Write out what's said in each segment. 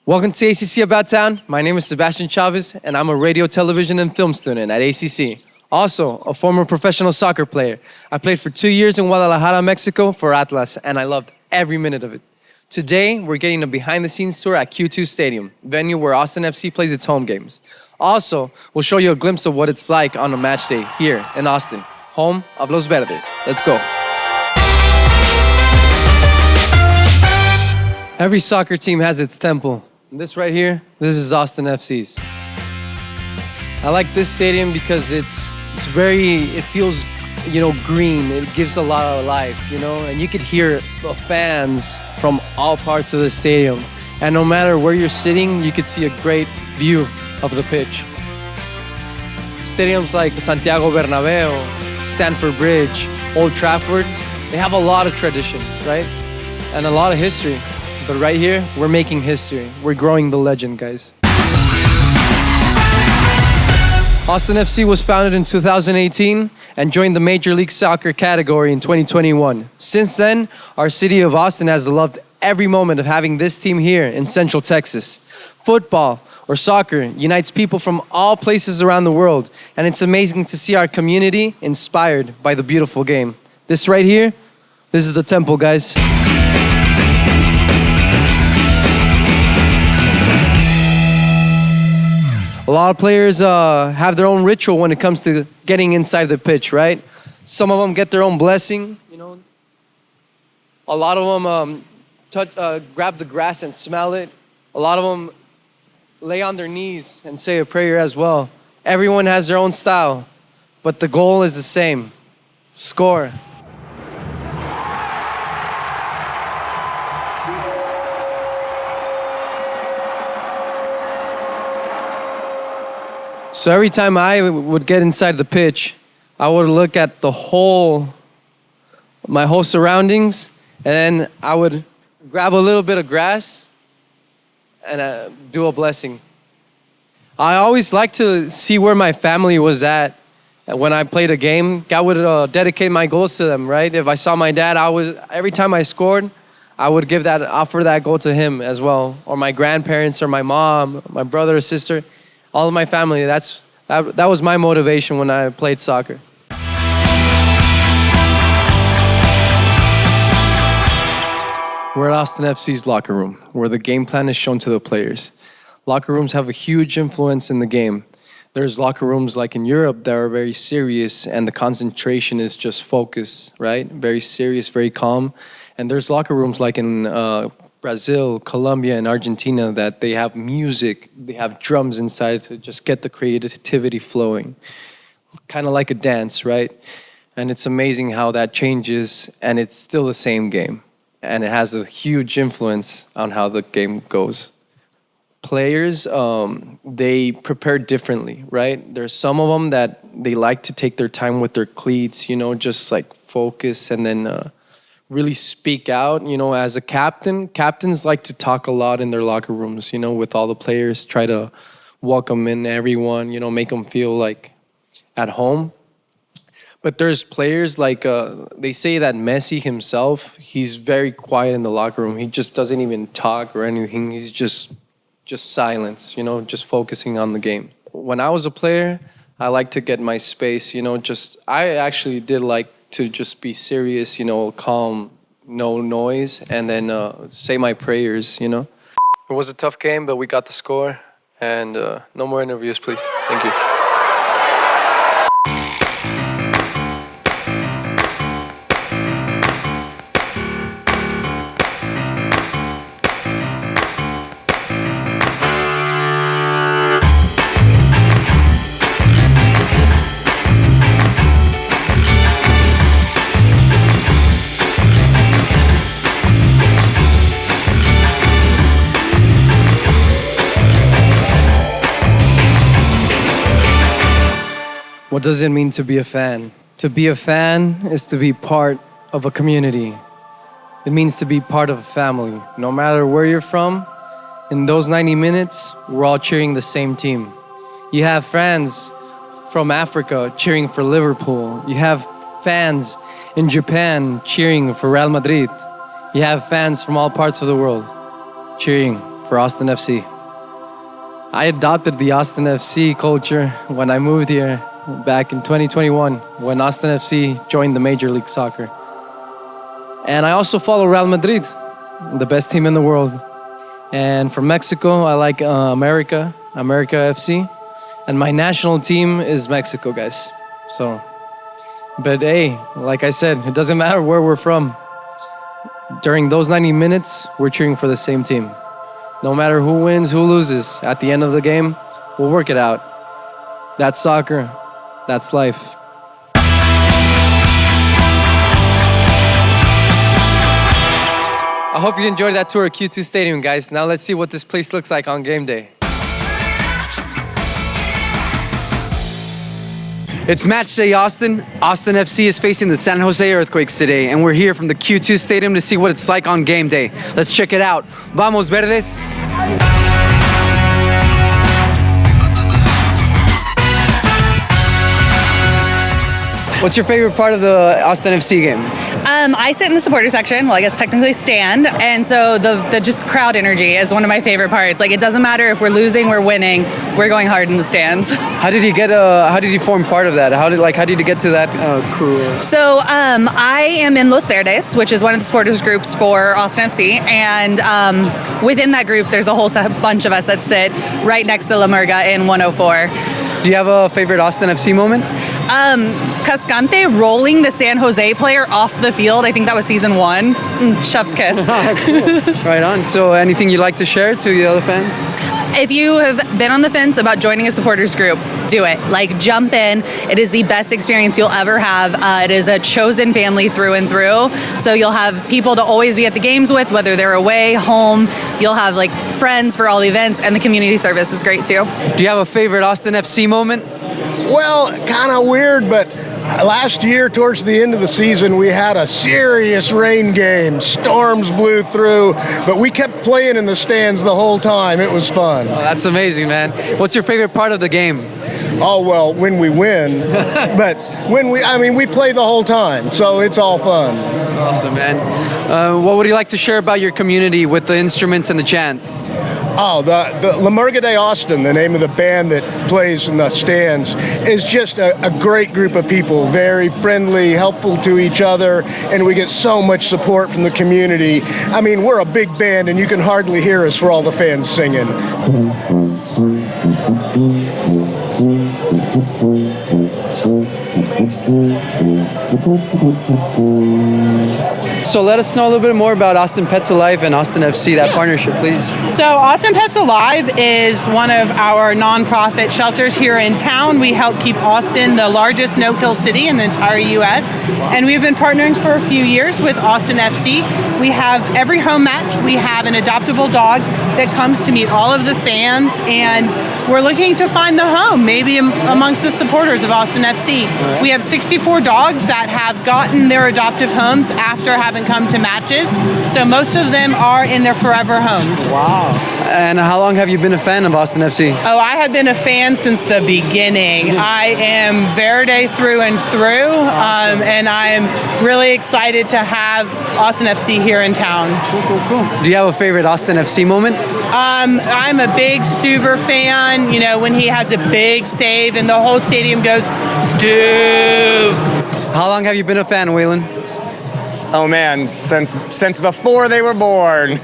Welcome to ACC About Town. My name is Sebastian, and I'm a radio, television, and film student at ACC. Also, a former professional soccer player. I played for 2 years in Guadalajara, Mexico for Atlas, and I loved every minute of it. Today, we're getting a behind-the-scenes tour at Q2 Stadium, venue where Austin FC plays its home games. Also, we'll show you a glimpse of what it's like on a match day here in Austin, home of Los Verdes. Let's go. Every soccer team has its temple. This right here, this is Austin FC's. I like this stadium because it feels, green. It gives a lot of life, and you could hear the fans from all parts of the stadium. And no matter where you're sitting, you could see a great view of the pitch. Stadiums like Santiago Bernabeu, Stamford Bridge, Old Trafford, they have a lot of tradition, right? And a lot of history. But right here, we're making history. We're growing the legend, guys. Austin FC was founded in 2018 and joined the Major League Soccer category in 2021. Since then, our city of Austin has loved every moment of having this team here in Central Texas. Football or soccer unites people from all places around the world, and it's amazing to see our community inspired by the beautiful game. This right here, this is the temple, guys. A lot of players have their own ritual when it comes to getting inside the pitch, right? Some of them get their own blessing, A lot of them grab the grass and smell it. A lot of them lay on their knees and say a prayer as well. Everyone has their own style, but the goal is the same: score. So every time I would get inside the pitch, I would look at my whole surroundings, and then I would grab a little bit of grass and do a blessing. I always like to see where my family was at when I played a game. I would dedicate my goals to them, right? If I saw my dad, every time I scored, I would offer that goal to him as well, or my grandparents, or my mom, my brother or sister. All of my family, that was my motivation when I played soccer. We're at Austin FC's locker room, where the game plan is shown to the players. Locker rooms have a huge influence in the game. There's locker rooms like in Europe that are very serious, and the concentration is just focus, right? Very serious, very calm. And there's locker rooms like in Brazil, Colombia, and Argentina that they have music, they have drums inside to just get the creativity flowing. Kind of like a dance, right? And it's amazing how that changes, and it's still the same game. And it has a huge influence on how the game goes. Players, they prepare differently, right? There's some of them that they like to take their time with their cleats, just like focus and then really speak out, as a captain. Captains like to talk a lot in their locker rooms, with all the players, try to welcome in everyone, make them feel like at home. But there's players like, they say that Messi himself, he's very quiet in the locker room. He just doesn't even talk or anything. He's just silence, just focusing on the game. When I was a player, I like to get my space, I actually did like to just be serious, calm, no noise, and then say my prayers, It was a tough game, but we got the score, and no more interviews, please. Thank you. What does it mean to be a fan? To be a fan is to be part of a community. It means to be part of a family. No matter where you're from, in those 90 minutes, we're all cheering the same team. You have fans from Africa cheering for Liverpool. You have fans in Japan cheering for Real Madrid. You have fans from all parts of the world cheering for Austin FC. I adopted the Austin FC culture when I moved here back in 2021 when Austin FC joined the Major League Soccer. And I also follow Real Madrid, the best team in the world. And from Mexico, I like America FC. And my national team is Mexico, guys. But hey, like I said, it doesn't matter where we're from. During those 90 minutes, we're cheering for the same team. No matter who wins, who loses, at the end of the game, we'll work it out. That's soccer. That's life. I hope you enjoyed that tour of Q2 Stadium, guys. Now let's see what this place looks like on game day. It's match day, Austin. Austin FC is facing the San Jose Earthquakes today, and we're here from the Q2 Stadium to see what it's like on game day. Let's check it out. Vamos, Verdes. What's your favorite part of the Austin FC game? I sit in the supporter section. Well, I guess technically stand. And so the just crowd energy is one of my favorite parts. Like, it doesn't matter if we're losing, we're winning, we're going hard in the stands. How did you form part of that? How did you get to that crew? So I am in Los Verdes, which is one of the supporters groups for Austin FC. And within that group, there's a whole bunch of us that sit right next to La Murga in 104. Do you have a favorite Austin FC moment? Cascante rolling the San Jose player off the field. I think that was season 1. Chef's kiss. Cool. Right on. So anything you'd like to share to the other fans? If you have been on the fence about joining a supporters group, do it. Like, jump in. It is the best experience you'll ever have. It is a chosen family through and through. So you'll have people to always be at the games with, whether they're away, home. You'll have like friends for all the events, and the community service is great too. Do you have a favorite Austin FC moment? Well, kind of weird, but last year, towards the end of the season, we had a serious rain game. Storms blew through, but we kept playing in the stands the whole time. It was fun. Oh, that's amazing, man. What's your favorite part of the game? Oh, well, when we win. But we play the whole time, so it's all fun. Awesome, man. What would you like to share about your community with the instruments and the chants? Oh, the La Murga de Austin, the name of the band that plays in the stands, is just a great group of people, very friendly, helpful to each other, and we get so much support from the community. I mean, we're a big band, and you can hardly hear us for all the fans singing. So let us know a little bit more about Austin Pets Alive and Austin FC, that partnership, please. So Austin Pets Alive is one of our nonprofit shelters here in town. We help keep Austin the largest no-kill city in the entire U.S. And we've been partnering for a few years with Austin FC. We have every home match, we have an adoptable dog that comes to meet all of the fans, and we're looking to find the home, maybe amongst the supporters of Austin FC. We have 64 dogs that have gotten their adoptive homes after having come to matches. So most of them are in their forever homes. Wow. And how long have you been a fan of Austin FC? Oh, I have been a fan since the beginning. I am Verde through and through, awesome. And I'm really excited to have Austin FC here in town. Cool. Do you have a favorite Austin FC moment? I'm a big Stuver fan. You know, when he has a big save and the whole stadium goes, Stuv. How long have you been a fan, Waylon? Oh man, since before they were born.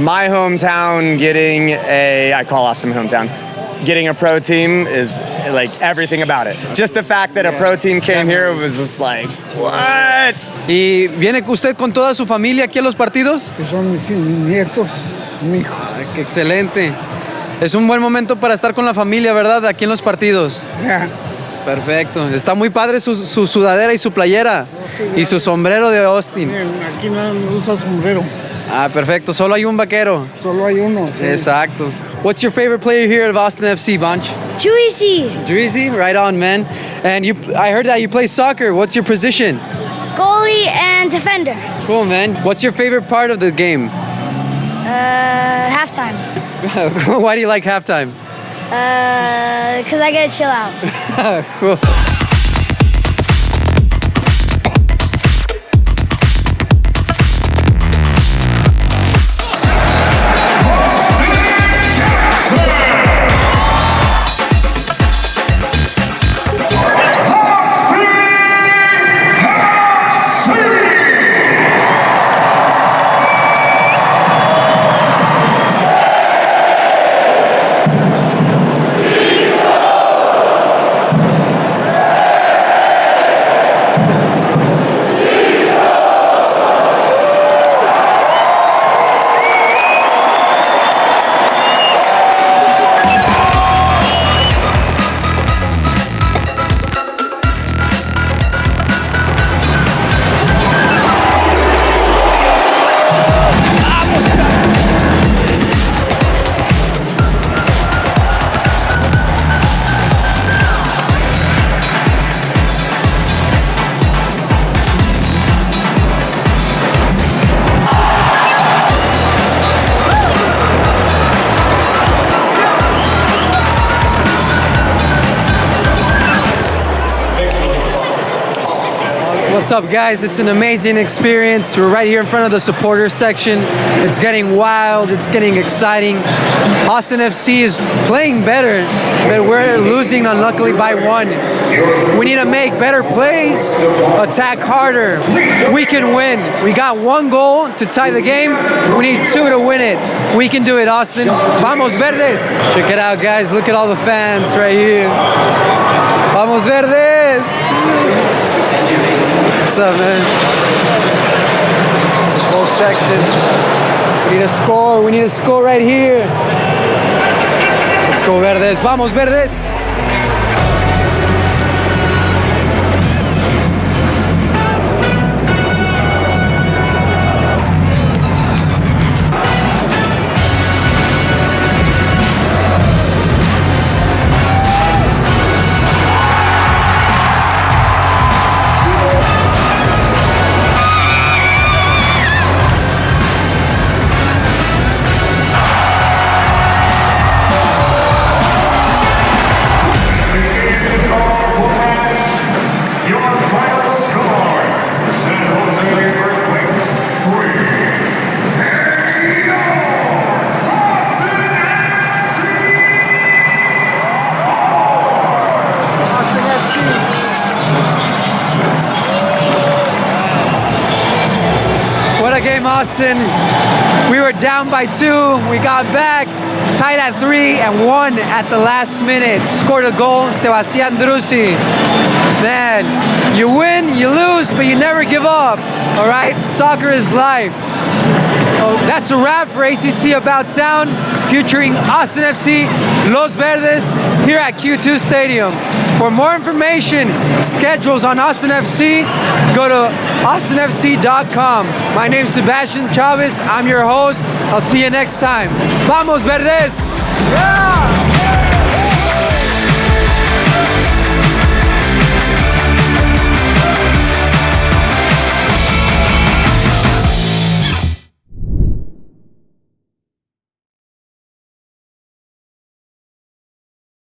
My hometown I call Austin hometown. Getting a pro team is like everything about it. Just the fact that a pro team came here was just like, what? ¿Y viene usted con toda su familia aquí a los partidos? Que son mis nietos, mi hijo. Qué excelente. Es un buen momento para estar con la familia, ¿verdad? Aquí en los partidos. Yeah. Perfecto. Está muy padre su sudadera y su playera. Y su sombrero de Austin. Aquí no usa sombrero. Ah, perfecto. Solo hay un vaquero. Solo hay uno. Sí. Exacto. What's your favorite player here at Austin FC, Vanch? Juicy, right on, man. And I heard that you play soccer. What's your position? Goalie and defender. Cool, man. What's your favorite part of the game? Halftime. Why do you like halftime? Because I get to chill out. Cool. What's up, guys? It's an amazing experience. We're right here in front of the supporters section. It's getting wild. It's getting exciting. Austin FC is playing better, but we're losing unluckily by 1. We need to make better plays, attack harder. We can win. We got 1 goal to tie the game. We need 2 to win it. We can do it, Austin. Vamos, Verdes. Check it out, guys. Look at all the fans right here. Vamos, Verdes. What's up, man? Whole section. We need a score. We need a score right here. Let's go, Verdes. Vamos, Verdes. Game, Austin. We were down by 2. We got back, tied at 3, and won at the last minute. Scored a goal, Sebastian. Man, you win, you lose, but you never give up. All right, soccer is life. Oh, that's a wrap for ACC About Town, featuring Austin FC, Los Verdes, here at Q2 Stadium. For more information, schedules on Austin FC, go to austinfc.com. My name's Sebastian Chavez. I'm your host. I'll see you next time. Vamos, Verdes! Yeah!